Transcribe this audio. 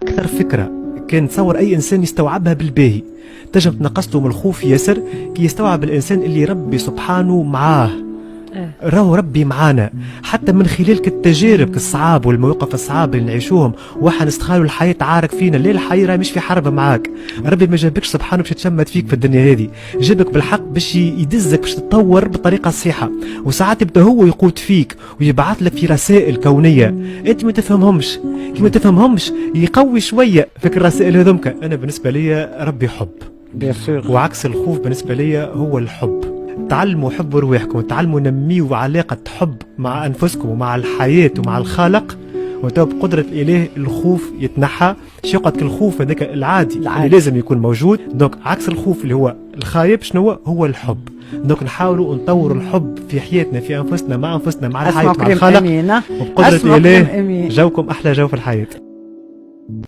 اكثر فكره كان تصور اي انسان يستوعبها بالباهي، تنجم تنقص له من الخوف ياسر كي يستوعب الانسان اللي ربي سبحانه معاه. راهو ربي معانا حتى من خلال التجارب الصعاب والمواقف الصعاب اللي نعيشوهم، واحد نستخالوا الحياة تعارك فينا، ليه الحياة راه مش في حرب معاك. ربي ما جابكش سبحانه باش تشمت فيك في الدنيا هذه، جابك بالحق باش يدزك باش تتطور بالطريقة الصحيحة، وساعات يبدا هو يقود فيك ويبعث لك في رسائل كونية انت ما تفهمهمش، كي ما تفهمهمش يقوي شوية فيك الرسائل هذومك. انا بالنسبة لي ربي حب، وعكس الخوف بالنسبة لي هو الحب. تعلموا حبوا رواحكم، تعلموا نميوا علاقة حب مع أنفسكم ومع الحياة ومع الخالق، وتو بقدرة الإله الخوف يتنحى. شقة الخوف هذاك العادي اللي لازم يكون موجود. دونك عكس الخوف اللي هو الخايب شنو هو الحب. دونك نحاولوا نطوروا الحب في حياتنا، في أنفسنا، مع أنفسنا، مع الحياة، مع الخالق، وبقدرة الإله جوكم أحلى جو في الحياة.